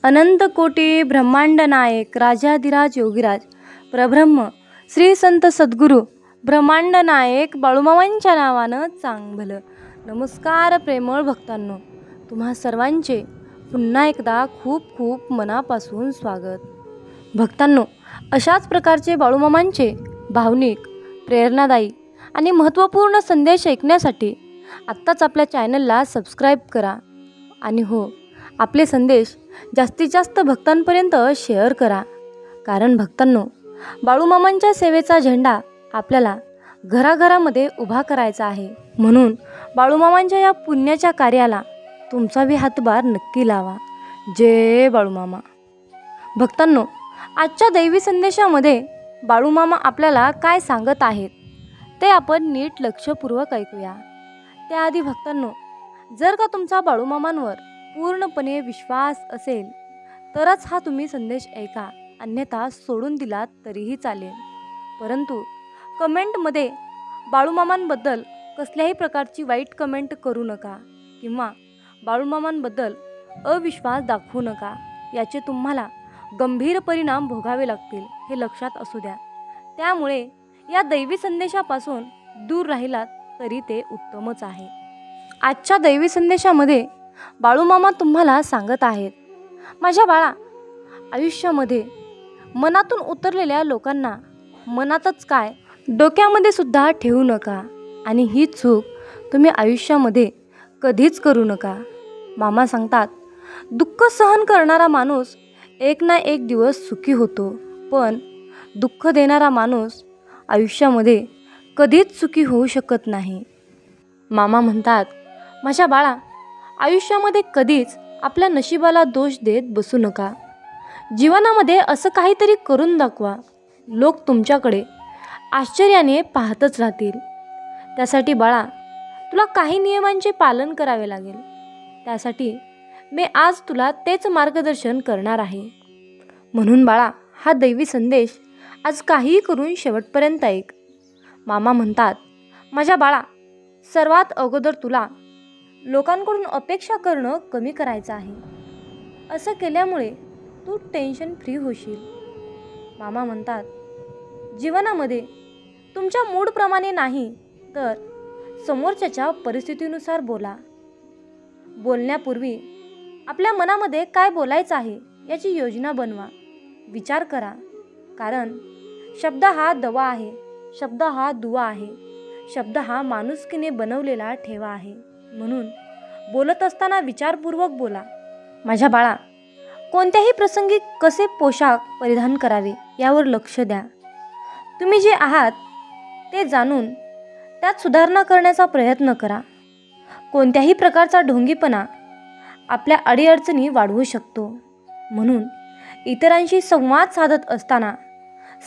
अनंत कोटी ब्रह्मांड नायक राजाधिराज योगीराज परब्रह्म श्री संत सद्गुरू ब्रह्मांड नायक बाळूमामांच्या नावानं चांगलं. नमस्कार प्रेमळ भक्तांनो, तुम्हा सर्वांचे पुन्हा एकदा खूप खूप मनापासून स्वागत. भक्तांनो, अशाच प्रकारचे बाळूमामांचे भावनिक, प्रेरणादायी आणि महत्त्वपूर्ण संदेश ऐकण्यासाठी आत्ताच आपल्या चॅनलला सबस्क्राईब करा आणि हो, आपले संदेश जास्तीत जास्त भक्तांपर्यंत शेअर करा. कारण भक्तांनो, बाळूमामांच्या सेवेचा झेंडा आपल्याला घराघरामध्ये उभा करायचा आहे. म्हणून बाळूमामांच्या या पुण्याच्या कार्याला तुमचा बी हातभार नक्की लावा. जय बाळूमामा. भक्तांनो, आजच्या दैवी संदेशामध्ये बाळूमामा आपल्याला काय सांगत आहेत ते आपण नीट लक्षपूर्वक ऐकूया. त्याआधी भक्तांनो, जर का तुमचा बाळूमामांवर पूर्णपणे विश्वास असेल तरच हा तुम्ही संदेश ऐका, अन्यथा सोडून दिलात तरीही चालेल. परंतु कमेंटमध्ये बाळूमामांबद्दल कसल्याही प्रकारची वाईट कमेंट करू नका किंवा बाळूमामांबद्दल अविश्वास दाखवू नका. याचे तुम्हाला गंभीर परिणाम भोगावे लागतील, हे लक्षात असू द्या. त्यामुळे या दैवी संदेशापासून दूर राहिलात तरी ते उत्तमच आहे. आजच्या दैवी संदेशामध्ये बाळूमामा तुम्हाला सांगत आहेत, माझ्या बाळा, आयुष्यामध्ये मनातून उतरलेल्या लोकांना मनातच काय डोक्यामध्ये सुद्धा ठेवू नका आणि ही चूक तुम्ही आयुष्यामध्ये कधीच करू नका. मामा सांगतात, दुःख सहन करणारा माणूस एक ना एक दिवस सुखी होतो, पण दुःख देणारा माणूस आयुष्यामध्ये कधीच सुखी होऊ शकत नाही. मामा म्हणतात, माझ्या बाळा, आयुष्यामध्ये कधीच आपल्या नशिबाला दोष देत बसू नका. जीवनामध्ये असं काहीतरी करून दाखवा. लोक तुमच्याकडे आश्चर्याने पाहतच राहतील. त्यासाठी बाळा, तुला काही नियमांचे पालन करावे लागेल. त्यासाठी मी आज तुला तेच मार्गदर्शन करणार आहे. म्हणून बाळा, हा दैवी संदेश आज काहीही करून शेवटपर्यंत ऐक. मामा म्हणतात, माझ्या बाळा, सर्वात अगोदर तुला लोकांकडून अपेक्षा करणं कमी करायचं आहे. असं केल्यामुळे तू टेन्शन फ्री होशील. मामा म्हणतात, जीवनामध्ये तुमच्या मूडप्रमाणे नाही तर समोरच्याच्या परिस्थितीनुसार बोला. बोलण्यापूर्वी आपल्या मनामध्ये काय बोलायचं आहे याची योजना बनवा. विचार करा, कारण शब्द हा दवा आहे, शब्द हा दुवा आहे, शब्द हा माणुसकीने बनवलेला ठेवा आहे. म्हणून बोलत असताना विचारपूर्वक बोला. माझ्या बाळा, कोणत्याही प्रसंगी कसे पोशाख परिधान करावे यावर लक्ष द्या. तुम्ही जे आहात ते जाणून त्यात सुधारणा करण्याचा प्रयत्न करा. कोणत्याही प्रकारचा ढोंगीपणा आपल्या अडीअडचणी वाढवू शकतो. म्हणून इतरांशी संवाद साधत असताना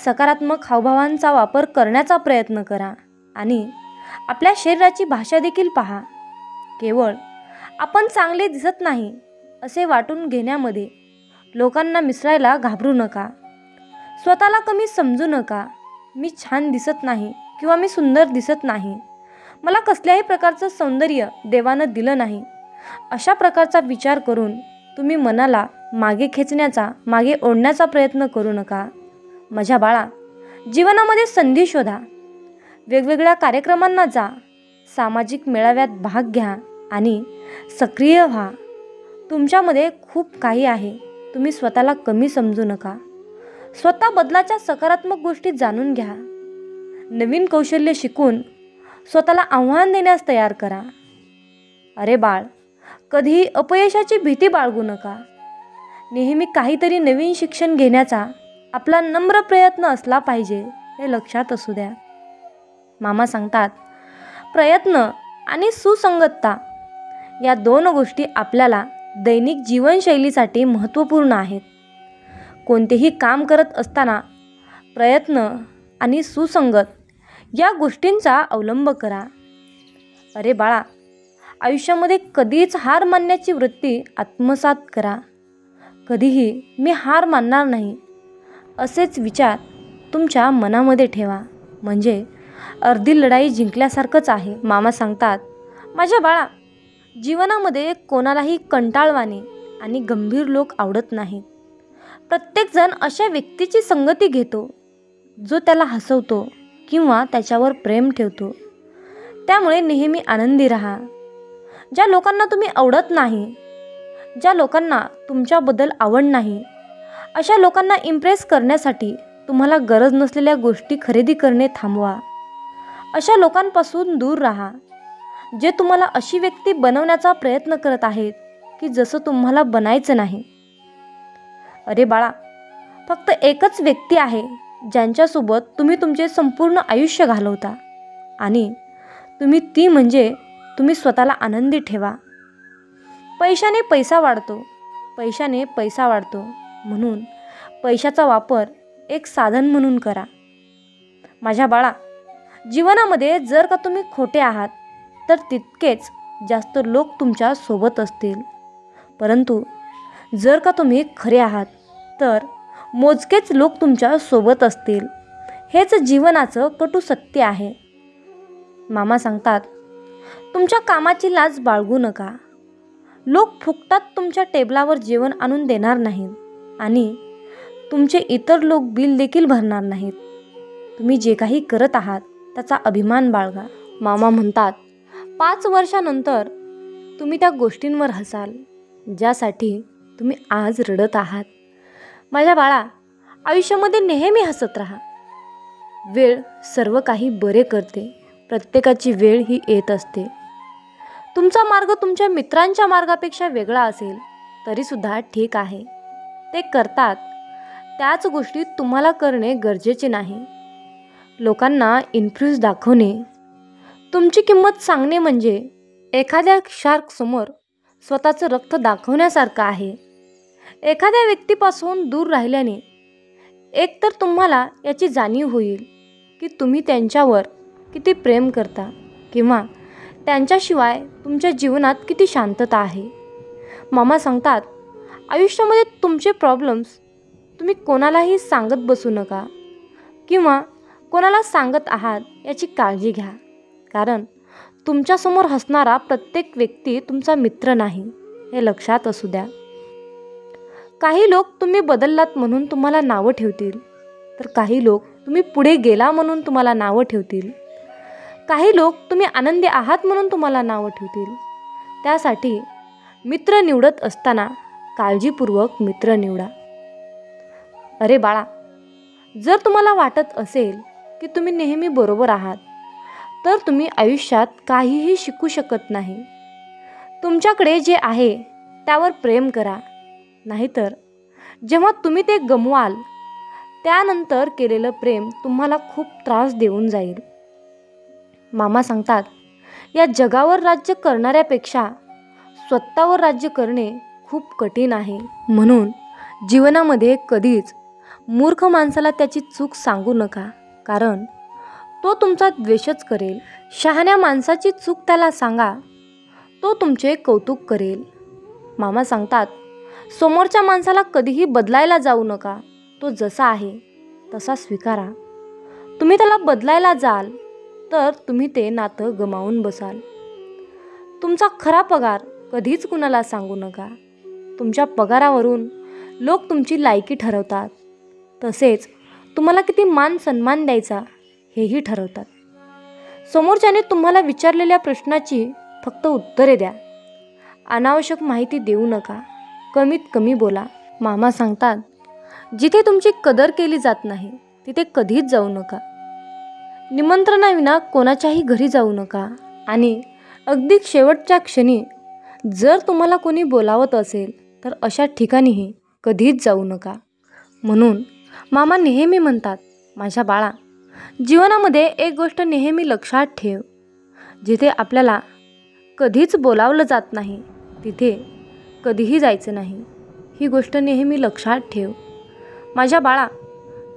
सकारात्मक हावभावांचा वापर करण्याचा प्रयत्न करा आणि आपल्या शरीराची भाषा देखील पहा. केवळ आपण चांगले दिसत नाही असे वाटून घेण्यामध्ये लोकांना मिसळायला घाबरू नका. स्वतःला कमी समजू नका. मी छान दिसत नाही किंवा मी सुंदर दिसत नाही, मला कसल्याही प्रकारचं सौंदर्य देवानं दिलं नाही, अशा प्रकारचा विचार करून तुम्ही मनाला मागे खेचण्याचा, मागे ओढण्याचा प्रयत्न करू नका. माझ्या बाळा, जीवनामध्ये संधी शोधा. वेगवेगळ्या कार्यक्रमांना जा, सामाजिक मेळाव्यात भाग घ्या आणि सक्रिय व्हा. तुमच्यामध्ये खूप काही आहे. तुम्ही स्वतःला कमी समजू नका. स्वतः बदलाच्या सकारात्मक गोष्टी जाणून घ्या. नवीन कौशल्य शिकून स्वतःला आव्हान देण्यास तयार करा. अरे बाळ, कधीही अपयशाची भीती बाळगू नका. नेहमी काहीतरी नवीन शिक्षण घेण्याचा आपला नम्र प्रयत्न असला पाहिजे, हे लक्षात असू द्या. मामा सांगतात, प्रयत्न आणि सुसंगतता या दोन गोष्टी आपल्याला दैनिक जीवनशैलीसाठी महत्त्वपूर्ण आहेत. कोणतेही काम करत असताना प्रयत्न आणि सुसंगत या गोष्टींचा अवलंब करा. अरे बाळा, आयुष्यामध्ये कधीच हार मानण्याची वृत्ती आत्मसात करा. कधीही मी हार मानणार नाही असेच विचार तुमच्या मनामध्ये ठेवा, म्हणजे अर्धी लढाई जिंकल्यासारखंच आहे. मामा सांगतात, माझ्या बाळा, जीवनामध्ये कोणालाही कंटाळवाणे आणि गंभीर लोक आवडत नाहीत. प्रत्येकजण अशा व्यक्तीची संगती घेतो जो त्याला हसवतो किंवा त्याच्यावर प्रेम ठेवतो. त्यामुळे नेहमी आनंदी राहा. ज्या लोकांना तुम्ही आवडत नाही, ज्या लोकांना तुमच्याबद्दल आवड नाही, अशा लोकांना इम्प्रेस करण्यासाठी तुम्हाला गरज नसलेल्या गोष्टी खरेदी करणे थांबवा. अशा लोकांपासून दूर राहा जे तुम्हाला अशी व्यक्ती बनवण्याचा प्रयत्न करत आहेत की जसं तुम्हाला बनायचं नाही. अरे बाळा, फक्त एकच व्यक्ती आहे ज्यांच्यासोबत तुम्ही तुमचे संपूर्ण आयुष्य घालवता आणि ती म्हणजे तुम्ही स्वतःला आनंदी ठेवा. पैशाने पैसा वाढतो, पैशाने पैसा वाढतो, म्हणून पैशाचा वापर एक साधन म्हणून करा. माझ्या बाळा, जीवनामध्ये जर का तुम्ही खोटे आहात तर तितकेच जास्त लोक तुमच्या सोबत असतील, परंतु जर का तुम्ही खरे आहात तर मोजकेच लोक तुमच्या सोबत असतील. हेच जीवनाचं कटू सत्य आहे. मामा सांगतात, तुमच्या कामाची लाज बाळगू नका. लोक फुकटात तुमच्या टेबलावर जेवण आणून देणार नाहीत आणि तुमचे इतर लोक बिल देखील भरणार नाहीत. तुम्ही जे काही करत आहात त्याचा अभिमान बाळगा. मामा म्हणतात, 5 वर्षानंतर तुम्ही त्या गोष्टींवर हसाल ज्यासाठी तुम्ही आज रडत आहात. माझ्या बाळा, आयुष्यामध्ये नेहमी हसत राहा. वेळ सर्व काही बरे करते. प्रत्येकाची वेळ ही येत असते. तुमचा मार्ग तुमच्या मित्रांच्या मार्गापेक्षा वेगळा असेल तरीसुद्धा ठीक आहे. ते करतात त्याच गोष्टी तुम्हाला करणे गरजेचे नाही. लोकांना इन्फ्लुअन्स दाखवणे, तुमची किंमत सांगणे म्हणजे एखाद्या शार्कसमोर स्वतःचं रक्त दाखवण्यासारखं आहे. एखाद्या व्यक्तीपासून दूर राहिल्याने एकतर तुम्हाला याची जाणीव होईल की तुम्ही त्यांच्यावर किती प्रेम करता किंवा त्यांच्याशिवाय तुमच्या जीवनात किती शांतता आहे. मामा सांगतात, आयुष्यामध्ये तुमचे प्रॉब्लेम्स तुम्ही कोणालाही सांगत बसू नका किंवा कोणाला सांगत आहात याची काळजी घ्या, कारण तुमच्यासमोर हसणारा प्रत्येक व्यक्ती तुमचा मित्र नाही, हे लक्षात असू द्या. काही लोक तुम्ही बदललात म्हणून तुम्हाला नावं ठेवतील, तर काही लोक तुम्ही पुढे गेला म्हणून तुम्हाला नावं ठेवतील. काही लोक तुम्ही आनंदी आहात म्हणून तुम्हाला नावं ठेवतील. त्यासाठी मित्र निवडत असताना काळजीपूर्वक मित्र निवडा. अरे बाळा, जर तुम्हाला वाटत असेल की तुम्ही नेहमी बरोबर आहात तर तुम्ही आयुष्यात काहीही शिकू शकत नाही. तुमच्याकडे जे आहे त्यावर प्रेम करा, नाहीतर जेव्हा तुम्ही ते गमवाल त्यानंतर केलेलं प्रेम तुम्हाला खूप त्रास देऊन जाईल. मामा सांगतात, या जगावर राज्य करणाऱ्यापेक्षा स्वतःवर राज्य करणे खूप कठीण आहे. म्हणून जीवनामध्ये कधीच मूर्ख माणसाला त्याची चूक सांगू नका, कारण तो तुमचा द्वेषच करेल. शहाण्या माणसाची चूक त्याला सांगा, तो तुमचे कौतुक करेल. मामा सांगतात, समोरच्या माणसाला कधीही बदलायला जाऊ नका. तो जसा आहे तसा स्वीकारा. तुम्ही त्याला बदलायला जाल तर तुम्ही ते नातं गमावून बसाल. तुमचा खरा पगार कधीच कुणाला सांगू नका. तुमच्या पगारावरून लोक तुमची लायकी ठरवतात, तसेच तुम्हाला किती मान सन्मान द्यायचा हेही ठरवतात. समोरच्याने तुम्हाला विचारलेल्या प्रश्नाची फक्त उत्तरे द्या. अनावश्यक माहिती देऊ नका. कमीत कमी बोला. मामा सांगतात, जिथे तुमची कदर केली जात नाही तिथे कधीच जाऊ नका. निमंत्रणाविना कोणाच्याही घरी जाऊ नका आणि अगदी शेवटच्या क्षणी जर तुम्हाला कोणी बोलावत असेल तर अशा ठिकाणीही कधीच जाऊ नका. म्हणून मामा नेहमी म्हणतात, माझ्या बाळा, जीवनामध्ये एक गोष्ट नेहमी लक्षात ठेव. जिथे आपल्याला कधीच बोलावलं जात नाही तिथे कधीही जायचं नाही. ही गोष्ट नेहमी लक्षात ठेव. माझ्या बाळा,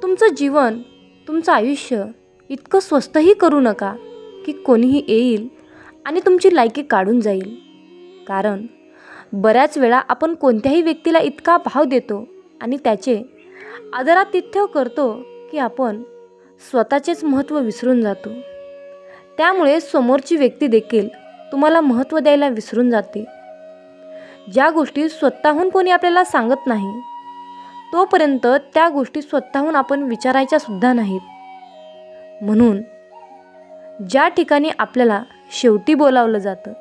तुमचं जीवन, तुमचं आयुष्य इतकं स्वस्तही करू नका की कोणीही येईल आणि तुमची लायकी काढून जाईल. कारण बऱ्याच वेळा आपण कोणत्याही व्यक्तीला इतका भाव देतो आणि त्याचे आदरातिथ्य करतो की आपण स्वतःचेच महत्त्व विसरून जातो. त्यामुळे समोरची व्यक्ती देखील तुम्हाला महत्त्व द्यायला विसरून जाते. ज्या गोष्टी स्वतःहून कोणी आपल्याला सांगत नाही तोपर्यंत त्या गोष्टी स्वतःहून आपण विचारायच्या सुद्धा नाहीत. म्हणून ज्या ठिकाणी आपल्याला शेवटी बोलावलं जातं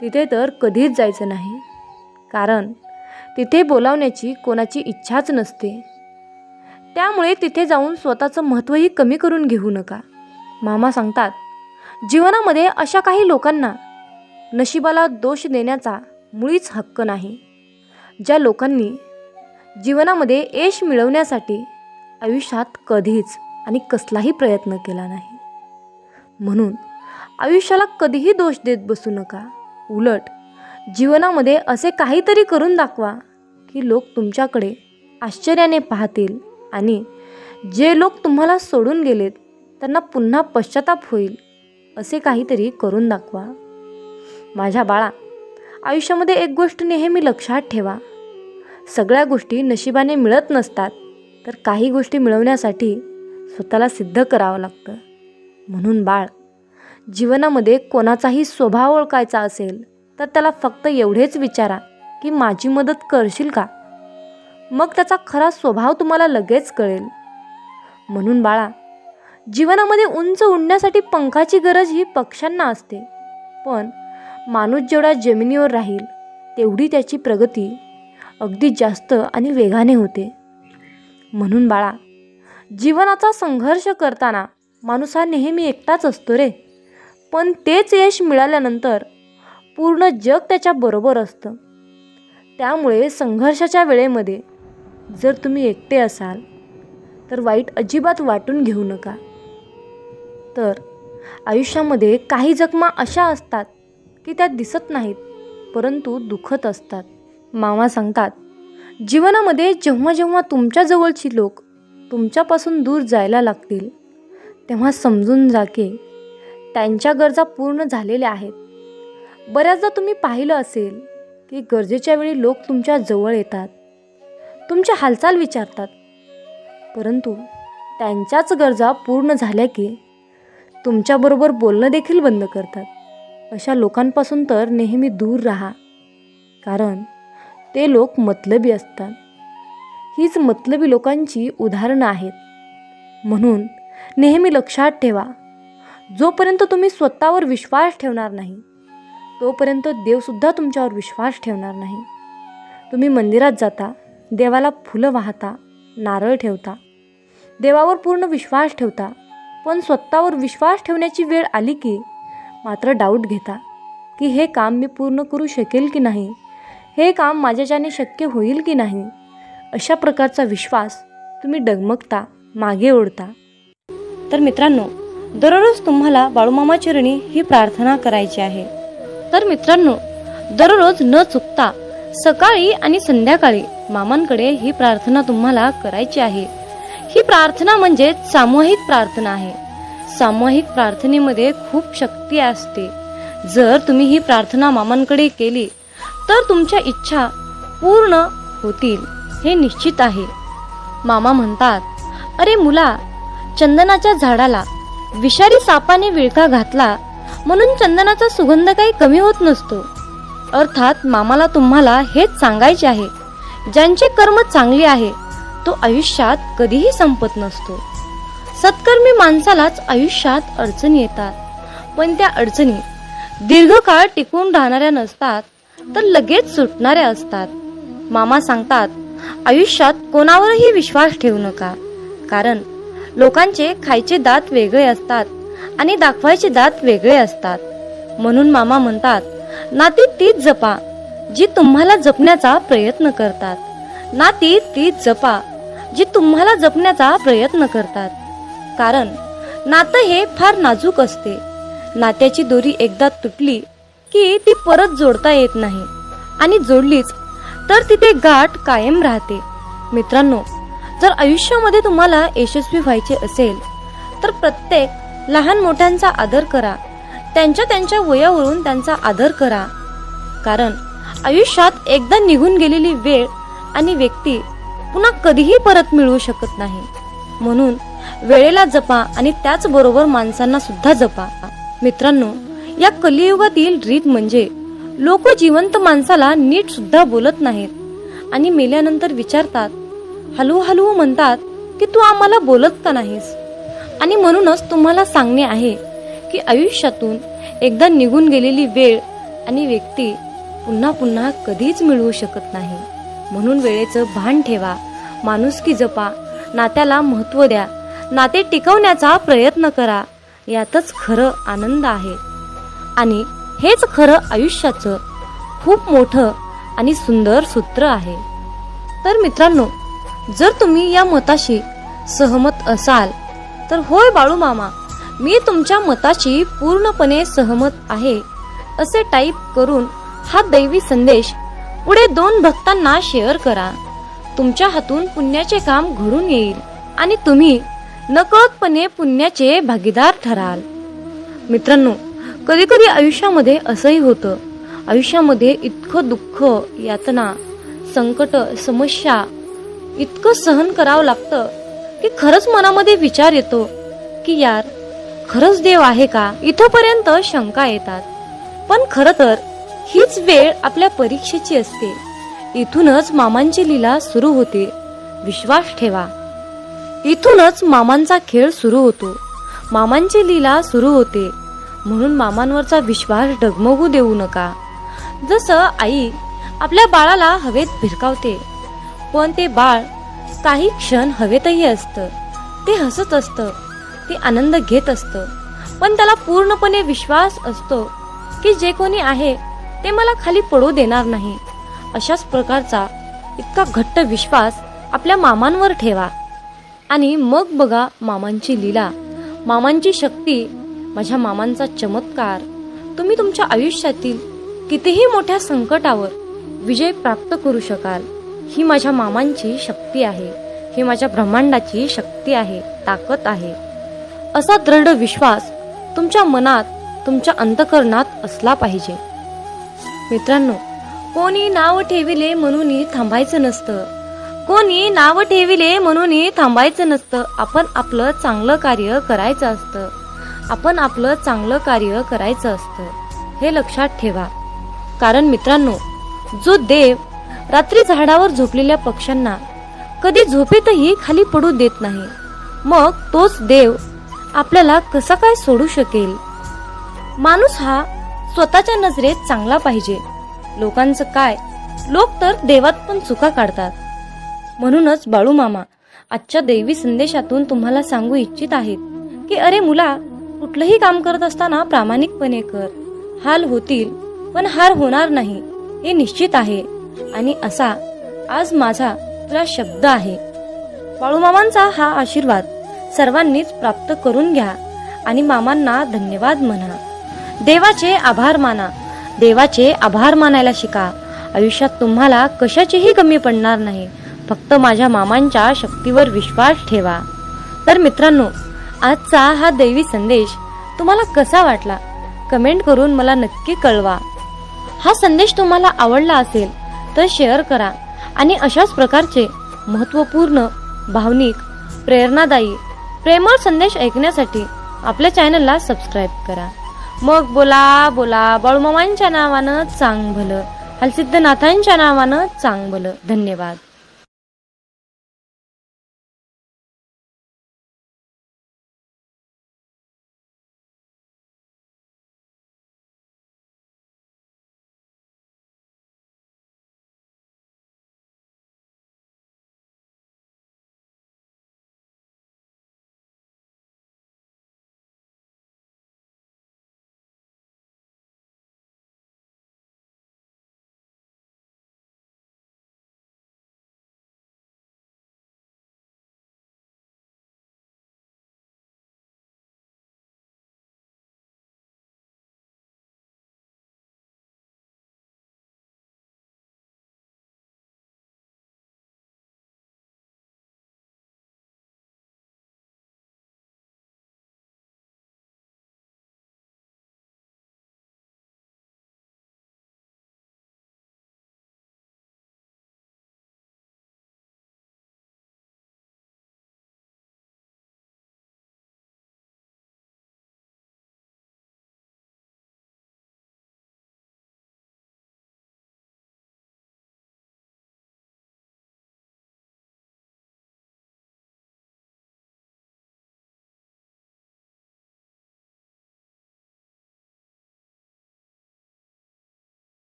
तिथे तर कधीच जायचं नाही, कारण तिथे बोलावण्याची कोणाची इच्छाच नसते. त्यामुळे तिथे जाऊन स्वतःचं महत्त्वही कमी करून घेऊ नका. मामा सांगतात, जीवनामध्ये अशा काही लोकांना नशिबाला दोष देण्याचा मुळीच हक्क नाही, ज्या लोकांनी जीवनामध्ये यश मिळवण्यासाठी आयुष्यात कधीच आणि कसलाही प्रयत्न केला नाही. म्हणून आयुष्याला कधीही दोष देत बसू नका. उलट जीवनामध्ये असे काहीतरी करून दाखवा की लोक तुमच्याकडे आश्चर्याने पाहतील आणि जे लोक तुम्हाला सोडून गेलेत त्यांना पुन्हा पश्चाताप होईल असे काहीतरी करून दाखवा. माझ्या बाळा, आयुष्यामध्ये एक गोष्ट नेहमी लक्षात ठेवा, सगळ्या गोष्टी नशिबाने मिळत नसतात, तर काही गोष्टी मिळवण्यासाठी स्वतःला सिद्ध करावं लागतं. म्हणून बाळ, जीवनामध्ये कोणाचाही स्वभाव ओळखायचा असेल तर त्याला फक्त एवढेच विचारा की माझी मदत करशील का? मग त्याचा खरा स्वभाव तुम्हाला लगेच कळेल. म्हणून बाळा, जीवनामध्ये उंच उडण्यासाठी पंखाची गरज ही पक्ष्यांना असते, पण माणूस जेवढा जमिनीवर राहील तेवढी त्याची प्रगती अगदी जास्त आणि वेगाने होते. म्हणून बाळा, जीवनाचा संघर्ष करताना माणूस हा नेहमी एकटाच असतो रे, पण तेच यश मिळाल्यानंतर पूर्ण जग त्याच्याबरोबर असतं. त्यामुळे संघर्षाच्या वेळेमध्ये जर तुम्ही एकटे असाल तर वाईट अजिबात वाटून घेऊ नका. तर आयुष्यामध्ये काही जखमा अशा असतात की त्या दिसत नाहीत परंतु दुखत असतात. मामा सांगतात, जीवनामध्ये जेव्हा जेव्हा तुमच्या जवळची लोक तुमच्यापासून दूर जायला लागतील तेव्हा समजून जा की त्यांच्या गरजा पूर्ण झालेल्या आहेत. बऱ्याचदा तुम्ही पाहिलं असेल की गरजेच्या वेळी लोक तुमच्या जवळ येतात, तुमची हालचाल विचारतात, परंतु त्यांच्याच गरजा पूर्ण झाल्या की तुमच्याबरोबर बोलणं देखील बंद करतात. अशा लोकांपासून तर नेहमी दूर राहा, कारण ते लोक मतलबी असतात. हीच मतलबी लोकांची उदाहरणं आहेत. म्हणून नेहमी लक्षात ठेवा, जोपर्यंत तुम्ही स्वतःवर विश्वास ठेवणार नाही तोपर्यंत देवसुद्धा तुमच्यावर विश्वास ठेवणार नाही. तुम्ही मंदिरात जाता, देवाला फुलं वाहता, नारळ ठेवता, देवावर पूर्ण विश्वास ठेवता, पण स्वतःवर विश्वास ठेवण्याची वेळ आली की मात्र डाऊट घेता की हे काम मी पूर्ण करू शकेल की नाही, हे काम माझ्याच्याने शक्य होईल की नाही. अशा प्रकारचा विश्वास तुम्ही डगमगता, मागे ओढता. तर मित्रांनो, दररोज तुम्हाला बाळूमामा चरणी ही प्रार्थना करायची आहे. तर मित्रांनो, दररोज न चुकता सकाळी आणि संध्याकाळी मामांकडे ही प्रार्थना तुम्हाला करायची आहे. ही प्रार्थना म्हणजे सामूहिक प्रार्थना आहे. सामूहिक प्रार्थनेमध्ये खूप शक्ती असते. जर तुम्ही ही प्रार्थना मामांकडे केली तर तुमच्या इच्छा पूर्ण होतील हे निश्चित आहे. मामा म्हणतात, अरे मुला, चंदनाच्या झाडाला विषारी सापाने विळखा घातला म्हणून चंदनाचा सुगंध काही कमी होत नसतो. अर्थात मामाला तुम्हाला हेच सांगायचे आहे, ज्यांचे कर्म चांगले आहे तो आयुष्यात कधीही संपत नसतो. सत्कर्मी माणसालाच आयुष्यात अडचणी येतात, पण त्या अडचणी दीर्घकाळ टिकून राहणाऱ्या नसतात तर लगेच सुटणाऱ्या असतात. मामा सांगतात, आयुष्यात कोणावरही विश्वास ठेवू नका, कारण लोकांचे खायचे दात वेगळे असतात आणि दाखवायचे दात वेगळे असतात. म्हणून मामा म्हणतात, नाती तीच जपा जी तुम्हाला जपण्याचा प्रयत्न करतात. नाती तीच जपा जी तुम्हाला जपण्याचा प्रयत्न करतात. कारण नातं हे फार नाजूक असते. नात्याची दोरी एकदा तुटली की ती परत जोडता येत नाही, आणि जोडलीच तर तिथे गाठ कायम राहते. मित्रांनो, जर आयुष्यामध्ये तुम्हाला यशस्वी व्हायचे असेल तर प्रत्येक लहान मोठ्यांचा आदर करा. त्यांच्या वयावरून त्यांचा आदर करा, कारण आयुष्यात एकदा निघून गेलेली वेळ आणि व्यक्ती पुन्हा कधीही परत मिळवू शकत नाही. म्हणून वेळेला जपा आणि त्याचबरोबर माणसांना सुद्धा जपा. मित्रांनो, या कलियुगातील रीत म्हणजे लोक जिवंत माणसाला नीट सुद्धा बोलत नाहीत आणि मेल्यानंतर विचारतात, हलू हलू म्हणतात की तू आम्हाला बोलत का नाहीस. आणि म्हणूनच तुम्हाला सांगणे आहे की आयुष्यातून एकदा निघून गेलेली वेळ आणि व्यक्ती पुन्हा पुन्हा कधीच मिळवू शकत नाही. म्हणून वेळेचं भान ठेवा, माणुसकी जपा, नात्याला महत्त्व द्या, नाते टिकवण्याचा प्रयत्न करा. यातच खरं आनंद आहे आणि हेच खरं आयुष्याचं खूप मोठं आणि सुंदर सूत्र आहे. तर मित्रांनो, जर तुम्ही या मताशी सहमत असाल तर होय बाळूमामा, मी तुमच्या मताशी पूर्णपणे सहमत आहे असे टाईप करून हा दैवी संदेश पुढे 2 भक्तांना शेअर करा. तुमच्या हातून पुण्याचे काम घडून येईल आणि तुम्ही नकळतपणे पुण्याचे भागीदार ठराल. मित्रांनो, कधी कधी आयुष्यामध्ये असंही होतं. आयुष्यामध्ये इतकं दुःख, यातना, संकट, समस्या इतकं सहन करावं लागतं की खरंच मनामध्ये विचार येतो की यार, खरंच देव आहे का, इथपर्यंत शंका येतात. पण खरं तर हीच वेळ आपल्या परीक्षेची असते. इथूनच मामांची लीला सुरू होते. विश्वास ठेवा. इथूनच मामांचा खेळ सुरू होतो. मामांची लीला सुरू होते. म्हणून मामांवरचा विश्वास डगमगू देऊ नका. जसं आई आपल्या बाळाला हवेत भिरकावते, पण ते बाळ काही क्षण हवेतही असतं. ते हसत असतं, ते आनंद घेत असतं, पण त्याला पूर्णपणे विश्वास असतो की जे कोणी आहे ते मला खाली पडू देणार नाही. अशाच प्रकारचा इतका घट्ट विश्वास आपल्या मामांवर ठेवा आणि मग बघा मामांची लीला, मामांची शक्ती, माझ्या मामांचा चमत्कार. तुम्ही तुमच्या आयुष्यातील कितीही मोठ्या संकटावर विजय प्राप्त करू शकाल. ही माझ्या मामांची शक्ती आहे, ही माझ्या ब्रह्मांडाची शक्ती आहे, ताकद आहे. असा दृढ विश्वास तुमच्या मनात, तुमच्या अंतःकरणात असला पाहिजे. मित्रांनो, कोणी नाव ठेविले म्हणून थांबायचं नसतं. कोणी नाव ठेविले म्हणून थांबायचं नसतं. आपण आपलं चांगलं कार्य करायचं असतं. आपण आपलं चांगलं कार्य करायचं असतं. हे लक्षात ठेवा. कारण मित्रांनो, जो देव रात्री झाडावर झोपलेल्या पक्ष्यांना कधी झोपेतही खाली पडू देत नाही, मग तोच देव आपल्याला कसा काय सोडू शकेल. माणूस हा स्वतःच्या नजरेत चांगला पाहिजे. लोकांचं काय, लोक तर देवात पण चुका काढतात. म्हणूनच बाळूमामा आजच्या दैवी संदेशातून तुम्हाला सांगू इच्छित आहेत की अरे मुला, कुठलंही काम करत असताना प्रामाणिकपणे कर. हाल होतील पण हार होणार नाही हे निश्चित आहे. आणि असा आज माझा तुला शब्द आहे. बाळूमामांचा हा आशीर्वाद सर्वांनीच प्राप्त करून घ्या आणि मामांना धन्यवाद म्हणा. देवाचे आभार माना. देवाचे आभार मानायला शिका. आयुष्यात तुम्हाला कशाचीही कमी पडणार नाही. फक्त माझ्या मामांच्या शक्तीवर विश्वास ठेवा. तर मित्रांनो, आजचा हा दैवी संदेश तुम्हाला कसा वाटला कमेंट करून मला नक्की कळवा. हा संदेश तुम्हाला आवडला असेल तर शेअर करा आणि अशाच प्रकारचे महत्त्वपूर्ण, भावनिक, प्रेरणादायी, प्रेमळ संदेश ऐकण्यासाठी आपल्या चॅनलला सबस्क्राईब करा. मग बोला बोला बाळूमामांच्या नावानं चांग भलं, हलसिद्धनाथांच्या नावानं चांग भलं. धन्यवाद.